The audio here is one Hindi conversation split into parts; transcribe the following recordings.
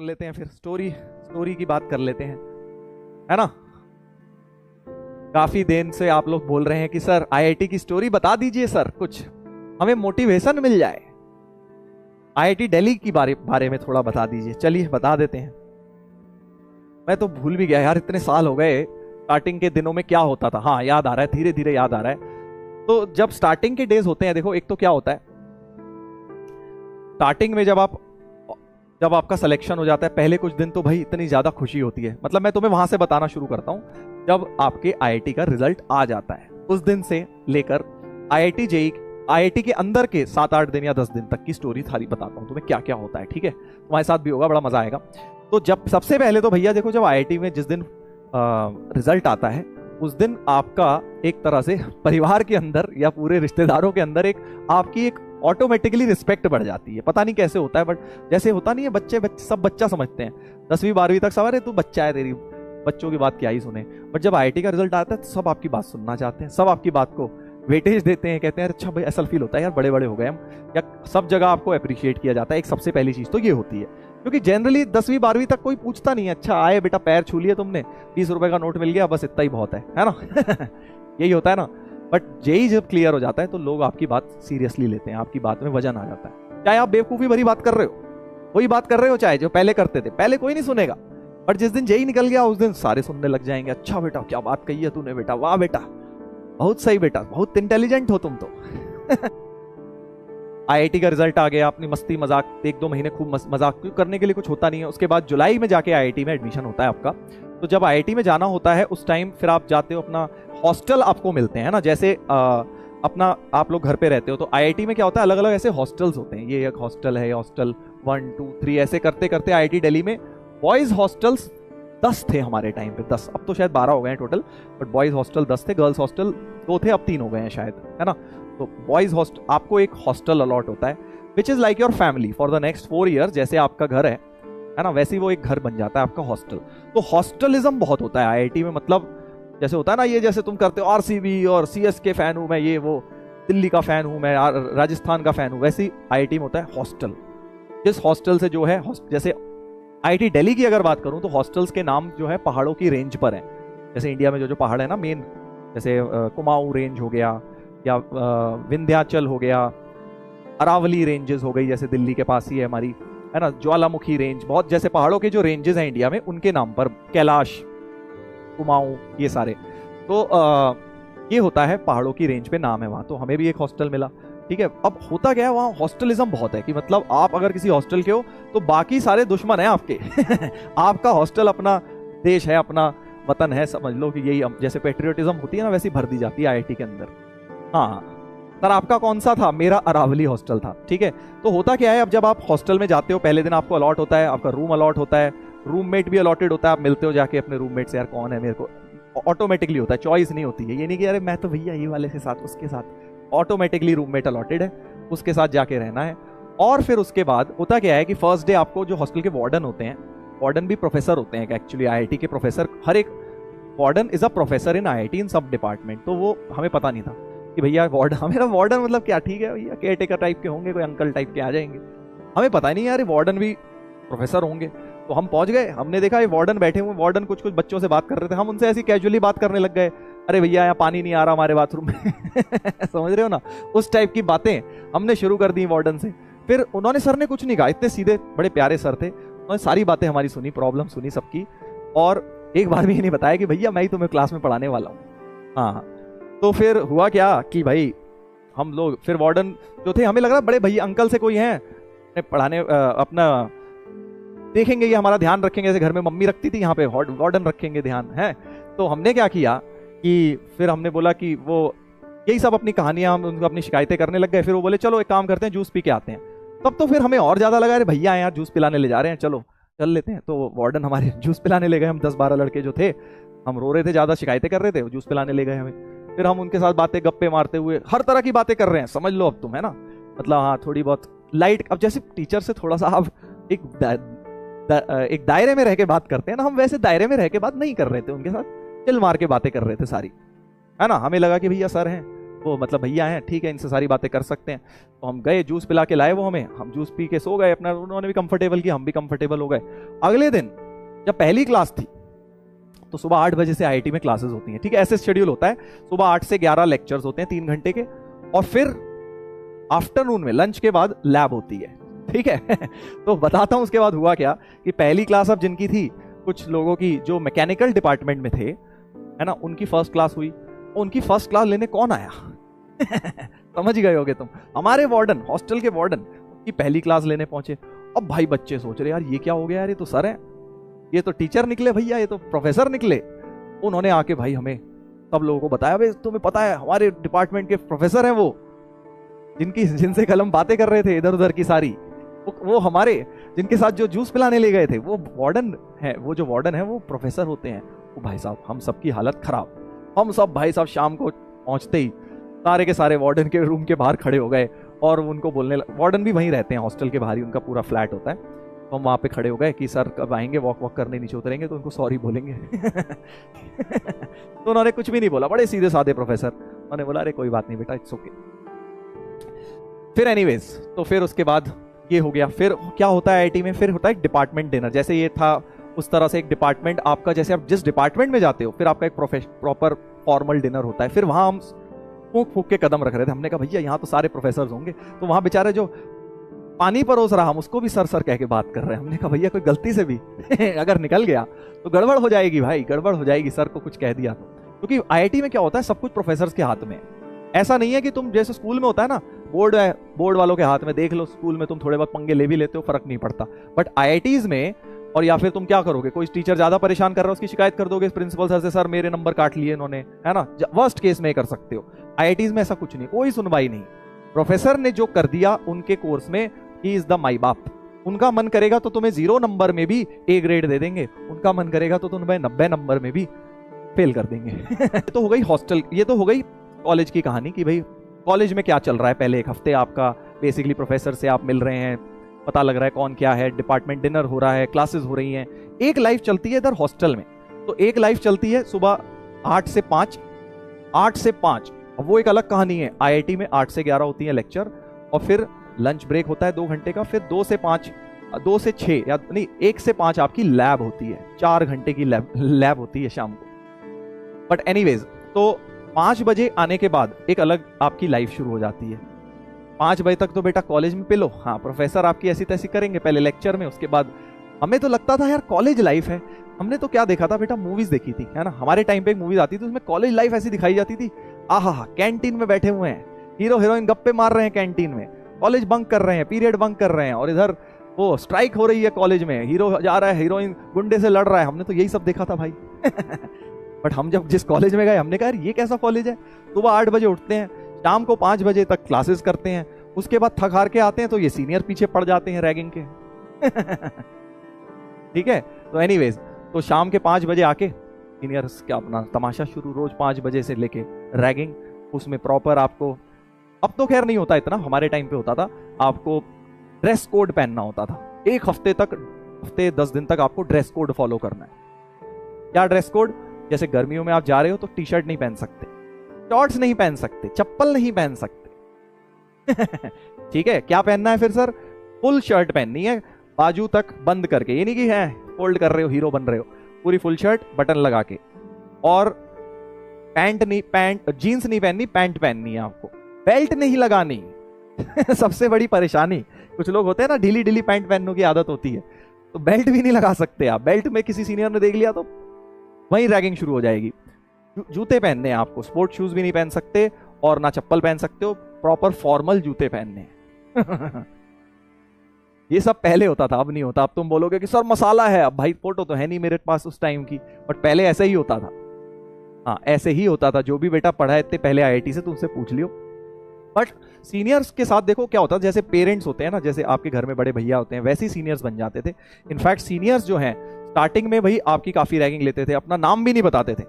लेते हैं, फिर स्टोरी की बात कर लेते हैं, है ना। काफी दिन से आप लोग बोल रहे हैं कि सर आईआईटी की स्टोरी बता दीजिए सर, कुछ हमें मोटिवेशन मिल जाए, आईआईटी दिल्ली की बारे में थोड़ा बता दीजिए। चलिए बता देते हैं। मैं तो भूल भी गया यार, इतने साल हो गए, स्टार्टिंग के दिनों में क्या होता था। हाँ याद आ रहा है, धीरे धीरे याद आ रहा है। तो जब स्टार्टिंग के डेज होते हैं, देखो एक तो क्या होता है, स्टार्टिंग में जब आपका सिलेक्शन हो जाता है, पहले कुछ दिन तो भाई इतनी ज्यादा खुशी होती है। मतलब मैं तुम्हें वहां से बताना शुरू करता हूं, जब आपके आईआईटी का रिजल्ट आ जाता है, उस दिन से लेकर आईआईटी के अंदर के 7-8 दिन या 10 दिन तक की स्टोरी थारी बताता हूं तुम्हें, क्या क्या होता है। ठीक है, तुम्हारे साथ भी होगा, बड़ा मजा आएगा। तो जब सबसे पहले तो भैया देखो, जब आईआईटी में जिस दिन रिजल्ट आता है, उस दिन आपका एक तरह से परिवार के अंदर या पूरे रिश्तेदारों के अंदर आपकी एक ऑटोमेटिकली रिस्पेक्ट बढ़ जाती है। पता नहीं कैसे होता है, बट जैसे होता नहीं है, बच्चे सब बच्चा समझते हैं, 10वीं 12वीं तक सब, अरे तू बच्चा है, तेरी बच्चों की बात क्या ही सुने। बट जब आईआईटी का रिजल्ट आता है तो सब आपकी बात सुनना चाहते हैं, सब आपकी बात को वेटेज देते हैं, कहते हैं अच्छा भाई ऐसा फील होता है यार, बड़े बड़े हो गए हम, या सब जगह आपको अप्रिशिएट किया जाता है। एक सबसे पहली चीज तो ये होती है, क्योंकि जनरली 10वीं 12वीं तक कोई पूछता नहीं है, अच्छा आए बेटा पैर छू लिए तुमने, 20 रुपए का नोट मिल गया, बस इतना ही बहुत है ना। यही होता है ना। बट जेई जब क्लियर हो जाता है तो लोग आपकी बात सीरियसली लेते हैं, आपकी बात में वजन आ जाता है। चाहे आप बेवकूफी भरी बात कर रहे हो, वही बात कर रहे हो, चाहे जो पहले करते थे, पहले कोई नहीं सुनेगा, बट जिस दिन जेई निकल गया उस दिन सारे सुनने लग जाएंगे। अच्छा बेटा क्या बात कही है तूने बेटा, वाह बेटा, बहुत सही बेटा, बहुत इंटेलिजेंट हो तुम तो। आईआईटी का रिजल्ट आ गया, अपनी मस्ती मजाक 1-2 महीने खूब मजाक करने के लिए कुछ होता नहीं है। उसके बाद जुलाई में जाके आईआईटी में एडमिशन होता है आपका। तो जब आईआईटी में जाना होता है उस टाइम फिर आप जाते हो, अपना हॉस्टल आपको मिलते हैं ना, जैसे अपना आप लोग घर पे रहते हो, तो आईआईटी में क्या होता है, अलग अलग ऐसे हॉस्टल्स होते हैं। ये एक हॉस्टल है, हॉस्टल 1 2 3, ऐसे करते करते आईआईटी दिल्ली में बॉयज हॉस्टल्स 10 थे हमारे टाइम पे, 10, अब तो शायद 12 हो गए हैं टोटल, बट बॉयज हॉस्टल 10 थे, गर्ल्स हॉस्टल 2 थे, अब 3 हो गए हैं शायद, है ना। तो बॉयज हॉस्टल, आपको एक हॉस्टल अलॉट होता है, which is like your family for the next 4 year. जैसे आपका घर है ना, वैसे ही वो एक घर बन जाता है आपका हॉस्टल। तो हॉस्टलिज्म बहुत होता है आईआईटी में, मतलब जैसे होता है ना, ये जैसे तुम करते हो आरसीबी और सीएसके फैन हूं मैं, ये वो दिल्ली का फैन हूं मैं, राजस्थान का फैन हूं, वैसे ही आईआईटी में होता है हॉस्टल। जिस हॉस्टल से जो है, जैसे आईआईटी दिल्ली की अगर बात करूं तो हॉस्टल्स के नाम जो है पहाड़ों की रेंज पर है। जैसे इंडिया में जो पहाड़ है ना मेन, जैसे कुमाऊं रेंज हो गया, या विंध्याचल हो गया, अरावली रेंजेस हो गई, जैसे दिल्ली के पास ही है हमारी, है ना, ज्वालामुखी रेंज, बहुत जैसे पहाड़ों के जो रेंजेस हैं इंडिया में, उनके नाम पर, कैलाश, कुमाऊं, ये सारे। तो ये होता है पहाड़ों की रेंज पे नाम है वहां। तो हमें भी एक हॉस्टल मिला, ठीक है। अब होता क्या है, वहां हॉस्टलिज्म बहुत है, कि मतलब आप अगर किसी हॉस्टल के हो तो बाकी सारे दुश्मन हैं आपके। आपका हॉस्टल अपना देश है, अपना वतन है, समझ लो कि यही, जैसे पेट्रियोटिज्म होती है ना, वैसी भर दी जाती है आईआईटी के अंदर। हाँ सर, आपका कौन सा था? मेरा अरावली हॉस्टल था, ठीक है। तो होता क्या है, अब जब आप हॉस्टल में जाते हो, पहले दिन आपको अलॉट होता है, आपका रूम अलॉट होता है, रूममेट भी अलॉटेड होता है, आप मिलते हो जाके अपने रूममेट से, यार कौन है मेरे को, ऑटोमेटिकली होता है, चॉइस नहीं होती है, ये नहीं कि अरे मैं तो भैया ये वाले के साथ, उसके साथ, ऑटोमेटिकली रूममेट अलॉटेड है, उसके साथ जाके रहना है। और फिर उसके बाद होता क्या है कि फर्स्ट डे आपको जो हॉस्टल के वार्डन होते हैं, वार्डन भी प्रोफेसर होते हैं एक्चुअली, आईआईटी के प्रोफेसर, हर एक warden is a professor in IIT इन सब डिपार्टमेंट। तो वो हमें पता नहीं था कि भैया वार्डन, मेरा वार्डन मतलब क्या, ठीक है भैया केयर टेकर टाइप के होंगे, कोई अंकल टाइप के आ जाएंगे, हमें पता ही नहीं यार वार्डन भी प्रोफेसर होंगे। तो हम पहुंच गए, हमने देखा ये वार्डन बैठे हुए, वार्डन कुछ बच्चों से बात कर रहे थे, हम उनसे ऐसी कैजुअली बात करने लग गए, अरे भैया यहाँ पानी नहीं आ रहा हमारे बाथरूम में। समझ रहे हो ना, उस टाइप की बातें हमने शुरू कर दी वार्डन से। फिर उन्होंने, सर ने कुछ नहीं कहा, इतने सीधे बड़े प्यारे सर थे, उन्होंने सारी बातें हमारी सुनी, प्रॉब्लम सुनी सबकी, और एक बार भी ये नहीं बताया कि भैया मैं ही तुम्हें क्लास में पढ़ाने वाला हूँ। हाँ, तो फिर हुआ क्या कि भाई हम लोग, फिर वार्डन जो थे, हमें लग रहा बड़े भैया अंकल से कोई हैं पढ़ाने, अपना देखेंगे, ये हमारा ध्यान रखेंगे, जैसे घर में मम्मी रखती थी, यहाँ पे वार्डन रखेंगे ध्यान है। तो हमने क्या किया कि फिर हमने बोला कि वो यही सब अपनी कहानियां, हम उनको अपनी शिकायतें करने लग गए। फिर वो बोले चलो एक काम करते हैं, जूस पी के आते हैं। तब तो फिर हमें और ज्यादा लगा, अरे भैया यार जूस पिलाने ले जा रहे हैं, चलो चल लेते हैं। तो वार्डन हमारे जूस पिलाने ले गए, हम 10-12 लड़के जो थे, हम रो रहे थे, ज्यादा शिकायतें कर रहे थे, जूस पिलाने ले गए हमें। फिर हम उनके साथ बातें गप्पे मारते हुए, हर तरह की बातें कर रहे हैं, समझ लो अब तुम, है ना, मतलब हाँ थोड़ी बहुत लाइट। अब जैसे टीचर से थोड़ा सा आप एक दायरे में रह के बात करते हैं ना, हम वैसे दायरे में रह के बात नहीं कर रहे थे, उनके साथ चिल मार के बातें कर रहे थे सारी, है ना। हमें लगा कि भैया सर हैं, वो मतलब भैया हैं, ठीक है, इनसे सारी बातें कर सकते हैं। तो हम गए, जूस पिला के लाए वो हमें, हम जूस पी के सो गए अपना, उन्होंने भी कंफर्टेबल किया, हम भी कंफर्टेबल हो गए। अगले दिन जब पहली क्लास थी तो सुबह 8 बजे से आईआईटी में क्लासेस होती हैं, ठीक है, ऐसे शेड्यूल होता है, सुबह 8 से 11 लेक्चर्स होते हैं 3 घंटे के, और फिर आफ्टरनून में लंच के बाद लैब होती है, ठीक है। तो बताता हूं उसके बाद हुआ क्या कि पहली क्लास अब जिनकी थी, कुछ लोगों की जो मैकेनिकल डिपार्टमेंट में थे, है ना, उनकी फर्स्ट क्लास हुई। उनकी फर्स्ट क्लास लेने कौन आया? समझ गए होगे तुम, हमारे वार्डन, हॉस्टल के वार्डन की पहली क्लास लेने पहुंचे। अब भाई बच्चे सोच रहे यार ये क्या हो गया यार, ये तो सर है, ये तो टीचर निकले भैया, ये तो प्रोफेसर निकले। उन्होंने आके भाई हमें सब लोगों को बताया, भाई तुम्हें पता है हमारे डिपार्टमेंट के प्रोफेसर हैं वो, जिनसे कल हम बातें कर रहे थे इधर उधर की सारी, वो हमारे जिनके साथ जो जूस पिलाने ले गए थे वो वार्डन है, वो जो वार्डन है वो प्रोफेसर होते हैं। वो भाई साहब हम सबकी हालत खराब, हम सब भाई साहब शाम को पहुंचते ही सारे के सारे वार्डन के रूम के बाहर खड़े हो गए, और उनको बोलने वार्डन भी वहीं रहते हैं हॉस्टल के बाहर ही, उनका पूरा फ्लैट होता है। तो हम वहाँ पे खड़े हो गए कि सर कब आएंगे, वॉक करने नीचे उतरेंगे तो उनको सॉरी बोलेंगे। तो उन्होंने कुछ भी नहीं बोला, बड़े सीधे साधे प्रोफेसर, उन्होंने बोला अरे कोई बात नहीं बेटा, इट्स ओके। फिर एनीवेज, तो फिर उसके बाद ये हो गया। फिर क्या होता है आईआईटी में, फिर होता है एक डिपार्टमेंट डिनर, जैसे ये था उस तरह से एक डिपार्टमेंट आपका, जैसे आप जिस डिपार्टमेंट में जाते हो फिर आपका एक प्रॉपर फॉर्मल डिनर होता है। फिर वहां हम फूक फूक के कदम रख रहे थे, हमने कहा भैया यहाँ तो सारे प्रोफेसर होंगे, तो वहां बेचारे जो पानी परोस रहा हम उसको भी सर सर कह के बात कर रहे हैं। हमने कहा भैया कोई गलती से भी अगर निकल गया तो गड़बड़ हो जाएगी भाई, गड़बड़ हो जाएगी, सर को कुछ कह दिया तो। क्योंकि आईआईटी में क्या होता है, सब कुछ प्रोफेसर के हाथ में। ऐसा नहीं है कि तुम जैसे स्कूल में होता है ना, बोर्ड है, बोर्ड वालों के हाथ में, देख लो स्कूल में तुम थोड़े बहुत पंगे ले भी लेते हो, फर्क नहीं पड़ता। बट आईआईटीज में, और या फिर तुम क्या करोगे, कोई टीचर ज्यादा परेशान कर रहा है उसकी शिकायत कर दोगे प्रिंसिपल सर से, सर मेरे नंबर काट लिए इन्होंने, है ना, वर्स्ट केस में कर सकते हो। आईआईटीज में ऐसा कुछ नहीं, कोई सुनवाई नहीं। प्रोफेसर ने जो कर दिया उनके कोर्स में, ही इज द माई बाप। उनका मन करेगा तो तुम्हें 0 नंबर में भी A ग्रेड दे देंगे, उनका मन करेगा तो तुम्हें 90 नंबर में भी फेल कर देंगे। ये तो हो गई हॉस्टल, ये तो हो गई कॉलेज की कहानी कि भाई कॉलेज में क्या चल रहा है। पहले 1 हफ्ते आपका बेसिकली प्रोफेसर से आप मिल रहे हैं, पता लग रहा है कौन क्या है, डिपार्टमेंट डिनर हो रहा है, क्लासेस हो रही हैं। एक लाइफ चलती है इधर हॉस्टल में, तो एक लाइफ चलती है सुबह 8 से 5, 8 से 5। अब वो एक अलग कहानी है। आईआईटी में 8 से 11 होती है लेक्चर, और फिर लंच ब्रेक होता है 2 घंटे का, फिर 2 से 5, 2 से 6 या नहीं 1 से 5 आपकी लैब होती है, 4 घंटे की लैब होती है शाम को। बट एनीवेज, तो 5 बजे आने के बाद एक अलग आपकी लाइफ शुरू हो जाती है। 5 बजे तक तो बेटा कॉलेज में पिलो, हाँ प्रोफेसर आपकी ऐसी तैसी करेंगे पहले लेक्चर में, उसके बाद हमें तो लगता था यार कॉलेज लाइफ है। हमने तो क्या देखा था बेटा, मूवीज देखी थी, है ना, हमारे टाइम पे एक मूवीज आती थी उसमें कॉलेज लाइफ ऐसी दिखाई जाती थी, आहा कैंटीन में बैठे हुए हैं, हीरो हीरोइन गप्पे मार रहे हैं कैंटीन में, कॉलेज बंक कर रहे हैं, पीरियड बंक कर रहे हैं, और इधर वो स्ट्राइक हो रही है कॉलेज में, हीरो जा रहा है, हीरोइन गुंडे से लड़ रहा है। हमने तो यही सब देखा था भाई। बट हम जब जिस कॉलेज में गए हमने कहा ये कैसा कॉलेज है। सुबह 8 बजे उठते हैं, शाम को 5 बजे तक क्लासेस करते हैं, उसके बाद थक हार के आते हैं तो ये सीनियर पीछे पड़ जाते हैं रैगिंग के। ठीक है, तो एनीवेज, तो शाम के 5 बजे आके सीनियर्स का अपना तमाशा शुरू, रोज 5 बजे से लेके रैगिंग, उसमें प्रॉपर आपको, अब तो खैर नहीं होता इतना, हमारे टाइम पे होता था, आपको ड्रेस कोड पहनना होता था। 1 हफ्ते तक, हफ्ते 10 दिन तक आपको ड्रेस कोड फॉलो करना है। क्या ड्रेस कोड, जैसे गर्मियों में आप जा रहे हो तो टी शर्ट नहीं पहन सकते, शॉर्ट्स नहीं पहन सकते, चप्पल नहीं पहन सकते। ठीक है, क्या पहनना है फिर सर, फुल शर्ट पहननी है, बाजू तक बंद करके, ये नहीं कि है फोल्ड कर रहे हो हीरो बन रहे हो, पूरी फुल शर्ट बटन लगा के, और पैंट जीन्स नहीं पहननी, पैंट पहननी है आपको, बेल्ट नहीं लगानी। सबसे बड़ी परेशानी, कुछ लोग होते हैं ना ढीली ढीली पैंट पहनने की आदत होती है, तो बेल्ट भी नहीं लगा सकते आप। बेल्ट में किसी सीनियर ने देख लिया तो वहीं रैगिंग शुरू हो जाएगी। जूते पहनने हैं आपको, स्पोर्ट शूज भी नहीं पहन सकते और ना चप्पल पहन सकते हो, प्रॉपर फॉर्मल जूते पहनने हैं। ये सब पहले होता था, अब नहीं होता। अब तुम बोलोगे कि सर मसाला है, अब भाई फोटो तो है नहीं मेरे पास उस टाइम की, बट पहले ऐसे ही होता था। हाँ ऐसे ही होता था, जो भी बेटा पढ़ा है इतने पहले आईआईटी से तुमसे पूछ लियो। बट सीनियर्स के साथ देखो क्या होता है, जैसे पेरेंट्स होते हैं ना, जैसे आपके घर में बड़े भैया होते हैं, वैसे ही सीनियर्स बन जाते थे। इनफैक्ट सीनियर्स जो हैं स्टार्टिंग में भाई आपकी काफी रैगिंग लेते थे, अपना नाम भी नहीं बताते थे।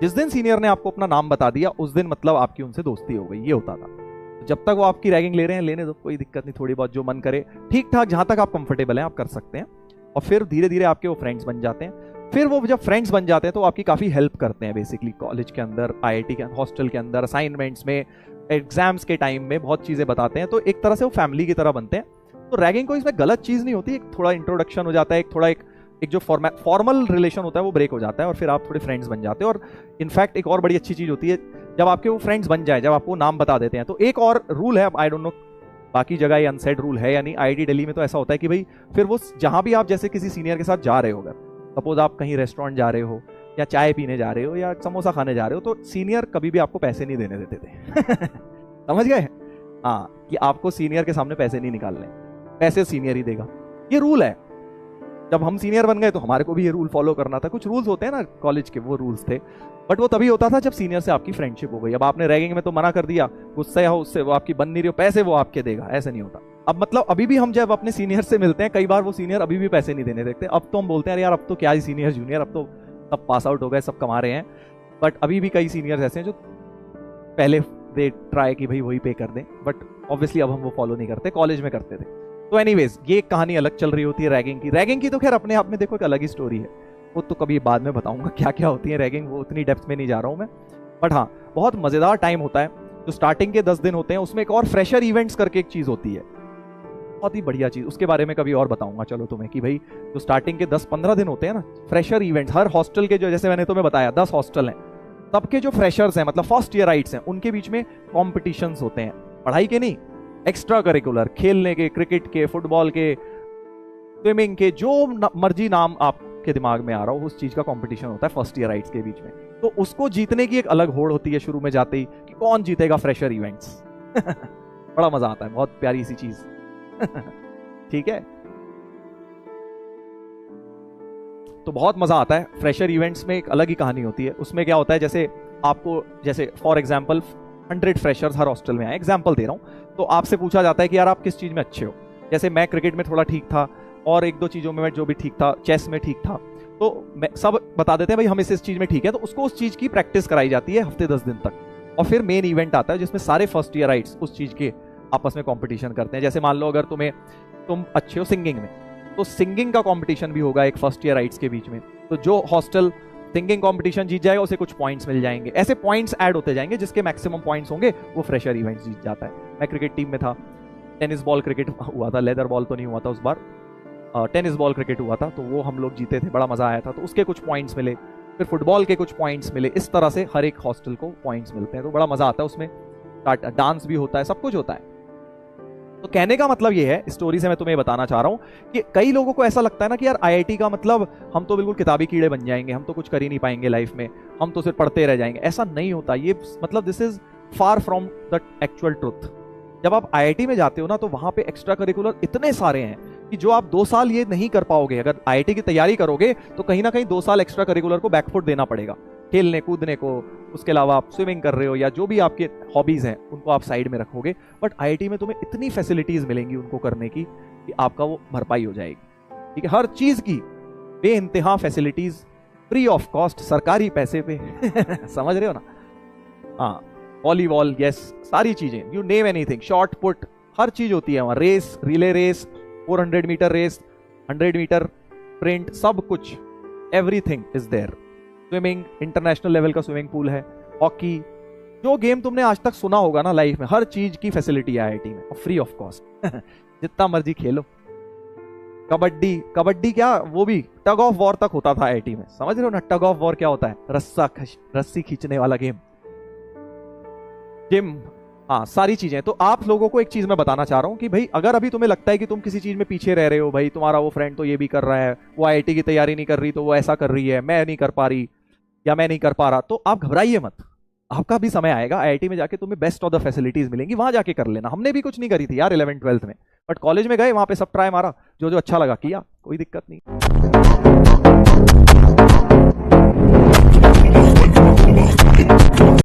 जिस दिन सीनियर ने आपको अपना नाम बता दिया उस दिन मतलब आपकी उनसे दोस्ती हो गई, ये होता था। तो जब तक वो आपकी रैगिंग ले रहे हैं लेने दो, कोई दिक्कत नहीं, थोड़ी बहुत जो मन करे, ठीक ठाक जहां तक आप कंफर्टेबल हैं आप कर सकते हैं। और फिर धीरे धीरे आपके वो फ्रेंड्स बन जाते हैं। फिर वो जब फ्रेंड्स बन जाते हैं तो आपकी काफ़ी हेल्प करते हैं बेसिकली कॉलेज के अंदर, आईआईटी के हॉस्टल के अंदर, असाइनमेंट्स में, एग्जाम्स के टाइम में बहुत चीज़ें बताते हैं, तो एक तरह से वो फैमिली की तरह बनते हैं। तो रैगिंग कोई इसमें गलत चीज़ नहीं होती, एक थोड़ा इंट्रोडक्शन हो जाता है, एक जो फॉर्मल रिलेशन होता है वो ब्रेक हो जाता है और फिर आप थोड़े फ्रेंड्स बन जाते हैं। और इनफैक्ट एक और बड़ी अच्छी चीज़ होती है जब आपके वो फ्रेंड्स बन जाए, जब आपको नाम बता देते हैं, तो एक और रूल है, आई डोंट नो बाकी जगह ये अनसेड रूल है या नहीं, आईआईटी दिल्ली में तो ऐसा होता है कि भाई फिर वो जहाँ भी आप जैसे किसी सीनियर के साथ जा रहे हो, अगर सपोज आप कहीं रेस्टोरेंट जा रहे हो या चाय पीने जा रहे हो या समोसा खाने जा रहे हो, तो सीनियर कभी भी आपको पैसे नहीं देने देते थे समझ गए? हाँ, कि आपको सीनियर के सामने पैसे नहीं निकालने, पैसे सीनियर ही देगा, ये रूल है। जब हम सीनियर बन गए तो हमारे को भी ये रूल फॉलो करना था। कुछ रूल्स होते हैं ना कॉलेज के, वो रूल्स थे, बट वो तभी होता था जब सीनियर से आपकी फ्रेंडशिप हो गई। अब आपने रैगिंग में तो मना कर दिया, गुस्से हो उससे, वो आपकी बन नहीं रही हो, पैसे वो आपके देगा, ऐसे नहीं होता। अब मतलब अभी भी हम जब अपने सीनियर से मिलते हैं, कई बार वो सीनियर अभी भी पैसे नहीं देने देते। अब तो हम बोलते हैं यार अब तो क्या ही सीनियर जूनियर, अब तो सब पास आउट हो गए, सब कमा रहे हैं, बट अभी भी कई सीनियर्स ऐसे हैं जो पहले दे ट्राई कि भाई वही पे कर दें, बट ऑब्वियसली अब हम वो फॉलो नहीं करते, कॉलेज में करते थे। तो एनीवेज ये एक कहानी अलग चल रही होती है रैगिंग की तो खैर अपने आप में देखो एक अलग ही स्टोरी है, वो तो कभी बाद में बताऊंगा क्या क्या होती है रैगिंग, वो उतनी डेप्थ में नहीं जा रहा हूं मैं। बट हाँ, बहुत मजेदार टाइम होता है जो स्टार्टिंग के 10 दिन होते हैं, उसमें एक और फ्रेशर इवेंट्स करके एक चीज होती है, बहुत ही बढ़िया चीज, उसके बारे में कभी और बताऊंगा चलो तुम्हें, कि भाई जो स्टार्टिंग के 10-15 दिन होते हैं ना, फ्रेशर इवेंट्स, हर हॉस्टल के जो, जैसे मैंने तुम्हें बताया 10 हॉस्टल हैं, सबके जो फ्रेशर्स हैं मतलब फर्स्ट ईयराइट्स हैं, उनके बीच में कॉम्पिटिशन्स होते हैं, पढ़ाई के नहीं, एक्स्ट्रा करिकुलर, खेलने के, क्रिकेट के, फुटबॉल के, स्विमिंग के, जो मर्जी नाम आपके दिमाग में आ रहा हो, उस चीज का कंपटीशन होता है फर्स्ट ईयराइट्स के बीच में। तो उसको जीतने की एक अलग होड़ होती है शुरू में जाते ही, कि कौन जीतेगा फ्रेशर इवेंट्स बड़ा मजा आता है, बहुत प्यारी सी चीज ठीक है, तो बहुत मजा आता है फ्रेशर इवेंट्स में, एक अलग ही कहानी होती है। उसमें क्या होता है, जैसे आपको, जैसे for example 100 freshers her hostel में आए, एग्जांपल दे रहा हूं, तो आपसे पूछा जाता है कि यार आप किस चीज में अच्छे हो। जैसे मैं क्रिकेट में थोड़ा ठीक था और एक दो चीजों में मैं जो भी ठीक था, चेस में ठीक था, तो सब बता देते हैं भाई हम इस चीज में ठीक है, तो उसको उस चीज की प्रैक्टिस कराई जाती है हफ्ते 10 दिन तक, और फिर मेन इवेंट आता है जिसमें सारे फर्स्ट ईयराइट्स उस चीज के आपस में कंपटीशन करते हैं। जैसे मान लो अगर तुम अच्छे हो सिंगिंग में, तो सिंगिंग का कंपटीशन भी होगा एक फर्स्ट ईयराइट्स के बीच में, तो जो हॉस्टल सिंगिंग कंपटीशन जीत जाएगा उसे कुछ पॉइंट्स मिल जाएंगे, ऐसे पॉइंट्स ऐड होते जाएंगे, जिसके मैक्सिमम पॉइंट्स होंगे वो फ्रेशर इवेंट जीत जाता है। मैं क्रिकेट टीम में था, टेनिस बॉल क्रिकेट हुआ था, लेदर बॉल तो नहीं हुआ था उस बार, टेनिस बॉल क्रिकेट हुआ था, तो वो हम लोग जीते थे, बड़ा मजा आया था, तो उसके कुछ पॉइंट्स मिले, फिर फुटबॉल के कुछ पॉइंट्स मिले, इस तरह से हर एक हॉस्टल को पॉइंट्स मिलते हैं, तो बड़ा मजा आता है उसमें, डांस भी होता है, सब कुछ होता है। तो कहने का मतलब ये है, स्टोरी से मैं तुम्हें बताना चाह रहा हूं कि कई लोगों को ऐसा लगता है ना कि यार आईआईटी का मतलब हम तो बिल्कुल किताबी कीड़े बन जाएंगे, हम तो कुछ कर ही नहीं पाएंगे लाइफ में, हम तो सिर्फ पढ़ते रह जाएंगे, ऐसा नहीं होता। ये मतलब this is far from the actual truth. जब आप आईआईटी में जाते हो ना, तो वहां पे एक्स्ट्रा करिकुलर इतने सारे हैं कि जो आप 2 साल ये नहीं कर पाओगे। अगर आईआईटी की तैयारी करोगे तो कहीं ना कहीं 2 साल एक्स्ट्रा करिकुलर को बैकफुट देना पड़ेगा, खेलने कूदने को, उसके अलावा आप स्विमिंग कर रहे हो या जो भी आपके हॉबीज हैं उनको आप साइड में रखोगे, बट आईआईटी में तुम्हें इतनी फैसिलिटीज मिलेंगी उनको करने की कि आपका वो भरपाई हो जाएगी। ठीक है, हर चीज की बेइंतहा फैसिलिटीज, फ्री ऑफ कॉस्ट, सरकारी पैसे पे समझ रहे हो ना? हाँ, वॉलीबॉल, यस, सारी चीजें, you name anything, shot put, हर चीज होती है वहां, race, relay race, 400 metre race, 100 metre sprint, सब कुछ, everything is there. Swimming, international level का स्विमिंग पूल है, हॉकी, जो गेम तुमने आज तक सुना होगा ना लाइफ में, हर चीज की फैसिलिटी है आईआईटी में, और फ्री ऑफ कॉस्ट जितना मर्जी खेलो। कबड्डी क्या, वो भी टग ऑफ वॉर तक होता था आईआईटी में, समझ रहे हो ना? टग ऑफ वॉर क्या होता है? रस्सी खींचने वाला गेम, जिम, हाँ, सारी चीजें। तो आप लोगों को एक चीज मैं बताना चाह रहा हूं कि भाई अगर अभी तुम्हें लगता है कि तुम किसी चीज में पीछे रह रहे हो, भाई तुम्हारा वो फ्रेंड तो ये भी कर रहा है, वो आईआईटी की तैयारी नहीं कर रही तो वो ऐसा कर रही है, मैं नहीं कर पा रही या मैं नहीं कर पा रहा, तो आप घबराइए मत, आपका भी समय आएगा, आईआईटी में जाके तुम्हें बेस्ट ऑफ द फैसिलिटीज मिलेंगी, वहां जाके कर लेना। हमने भी कुछ नहीं करी थी यार 11th-12th में, बट कॉलेज में गए, वहां पे सब ट्राई मारा, जो जो अच्छा लगा किया, कोई दिक्कत नहीं।